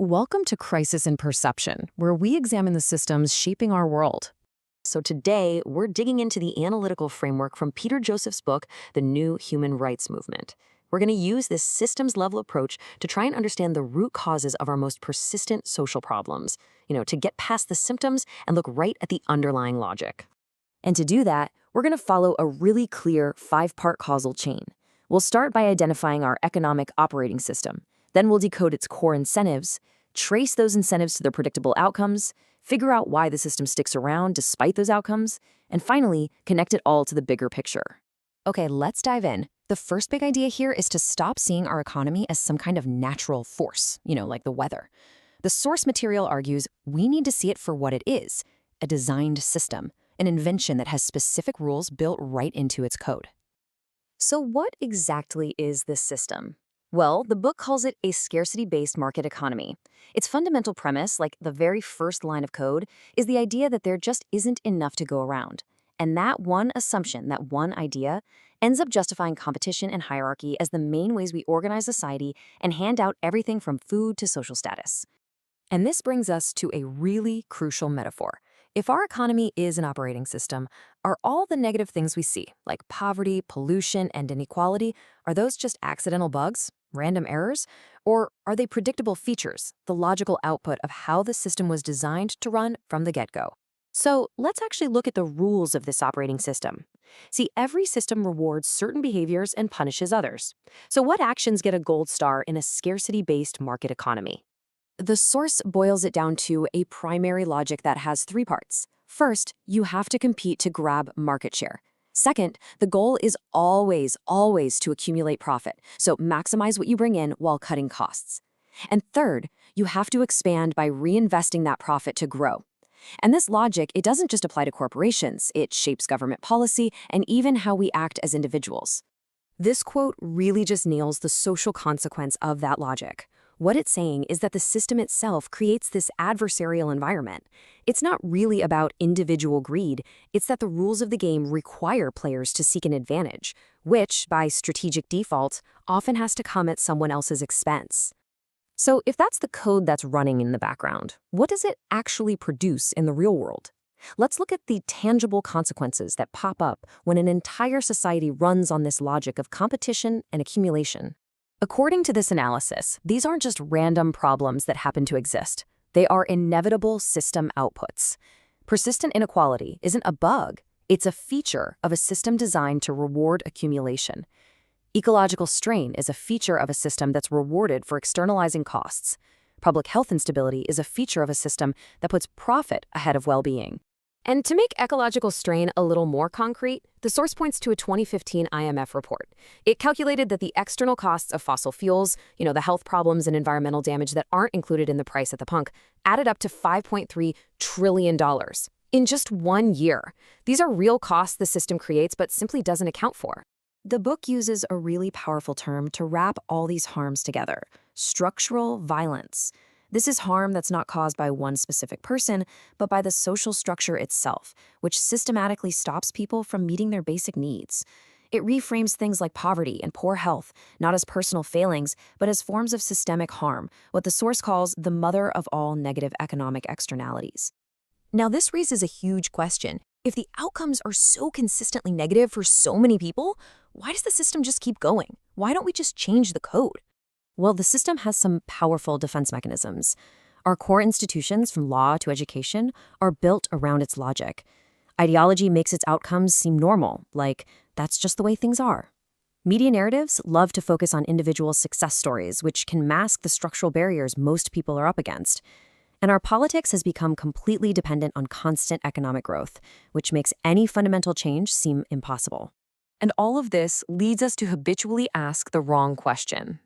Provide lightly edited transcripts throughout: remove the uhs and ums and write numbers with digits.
Welcome to Crisis in Perception, where we examine the systems shaping our world. So today, we're digging into the analytical framework from Peter Joseph's book, The New Human Rights Movement. We're going to use this systems-level approach to try and understand the root causes of our most persistent social problems, to get past the symptoms and look right at the underlying logic. And to do that, we're going to follow a really clear 5-part causal chain. We'll start by identifying our economic operating system. Then we'll decode its core incentives, trace those incentives to their predictable outcomes, figure out why the system sticks around despite those outcomes, and finally, connect it all to the bigger picture. Okay, let's dive in. The first big idea here is to stop seeing our economy as some kind of natural force, like the weather. The source material argues we need to see it for what it is, a designed system, an invention that has specific rules built right into its code. So what exactly is this system? Well, the book calls it a scarcity-based market economy. Its fundamental premise, like the very first line of code, is the idea that there just isn't enough to go around. And that one assumption, that one idea, ends up justifying competition and hierarchy as the main ways we organize society and hand out everything from food to social status. And this brings us to a really crucial metaphor. If our economy is an operating system, are all the negative things we see, like poverty, pollution, and inequality, are those just accidental bugs, random errors? Or are they predictable features, the logical output of how the system was designed to run from the get-go? So let's actually look at the rules of this operating system. See, every system rewards certain behaviors and punishes others. So what actions get a gold star in a scarcity-based market economy? The source boils it down to a primary logic that has 3 parts. First, you have to compete to grab market share. Second, the goal is always to accumulate profit, so maximize what you bring in while cutting costs. And third, you have to expand by reinvesting that profit to grow. And this logic, it doesn't just apply to corporations, it shapes government policy and even how we act as individuals. This quote really just nails the social consequence of that logic. What it's saying is that the system itself creates this adversarial environment. It's not really about individual greed, it's that the rules of the game require players to seek an advantage, which, by strategic default, often has to come at someone else's expense. So if that's the code that's running in the background, what does it actually produce in the real world? Let's look at the tangible consequences that pop up when an entire society runs on this logic of competition and accumulation. According to this analysis, these aren't just random problems that happen to exist. They are inevitable system outputs. Persistent inequality isn't a bug. It's a feature of a system designed to reward accumulation. Ecological strain is a feature of a system that's rewarded for externalizing costs. Public health instability is a feature of a system that puts profit ahead of well-being. And to make ecological strain a little more concrete, the source points to a 2015 IMF report. It calculated that the external costs of fossil fuels, the health problems and environmental damage that aren't included in the price at the pump, added up to $5.3 trillion in just 1 year. These are real costs the system creates but simply doesn't account for. The book uses a really powerful term to wrap all these harms together: structural violence. This is harm that's not caused by one specific person, but by the social structure itself, which systematically stops people from meeting their basic needs. It reframes things like poverty and poor health, not as personal failings, but as forms of systemic harm, what the source calls the mother of all negative economic externalities. Now, this raises a huge question. If the outcomes are so consistently negative for so many people, why does the system just keep going? Why don't we just change the code? Well, the system has some powerful defense mechanisms. Our core institutions, from law to education, are built around its logic. Ideology makes its outcomes seem normal, like that's just the way things are. Media narratives love to focus on individual success stories, which can mask the structural barriers most people are up against. And our politics has become completely dependent on constant economic growth, which makes any fundamental change seem impossible. And all of this leads us to habitually ask the wrong question.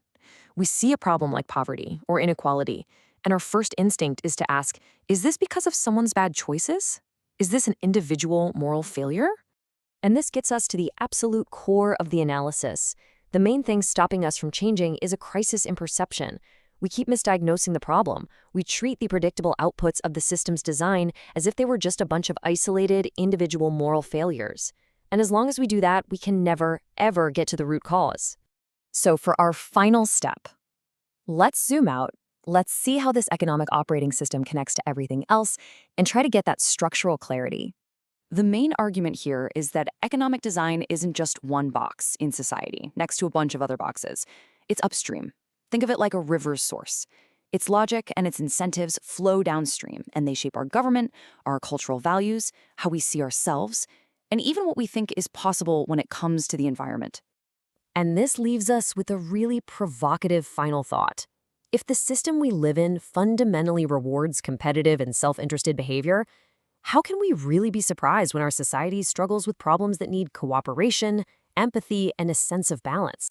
We see a problem like poverty or inequality, and our first instinct is to ask, is this because of someone's bad choices? Is this an individual moral failure? And this gets us to the absolute core of the analysis. The main thing stopping us from changing is a crisis in perception. We keep misdiagnosing the problem. We treat the predictable outputs of the system's design as if they were just a bunch of isolated, individual moral failures. And as long as we do that, we can never, ever get to the root cause. So for our final step, let's zoom out Let's see how this economic operating system connects to everything else and try to get that structural clarity. The main argument here is that economic design isn't just one box in society next to a bunch of other boxes. It's upstream. Think of it like a river's source. Its logic and its incentives flow downstream, and they shape our government, our cultural values, how we see ourselves, and even what we think is possible when it comes to the environment. And this leaves us with a really provocative final thought. If the system we live in fundamentally rewards competitive and self-interested behavior, how can we really be surprised when our society struggles with problems that need cooperation, empathy, and a sense of balance?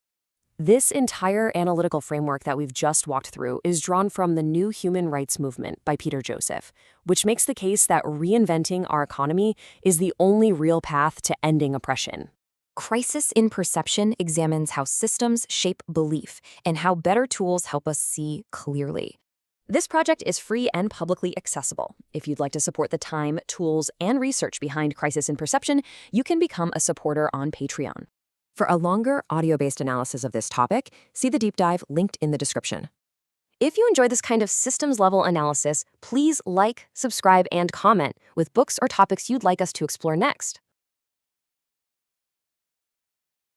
This entire analytical framework that we've just walked through is drawn from the New Human Rights Movement by Peter Joseph, which makes the case that reinventing our economy is the only real path to ending oppression. Crisis in Perception examines how systems shape belief and how better tools help us see clearly. This project is free and publicly accessible. If you'd like to support the time, tools, and research behind Crisis in Perception, you can become a supporter on Patreon. For a longer audio-based analysis of this topic, see the deep dive linked in the description. If you enjoy this kind of systems-level analysis, please like, subscribe, and comment with books or topics you'd like us to explore next.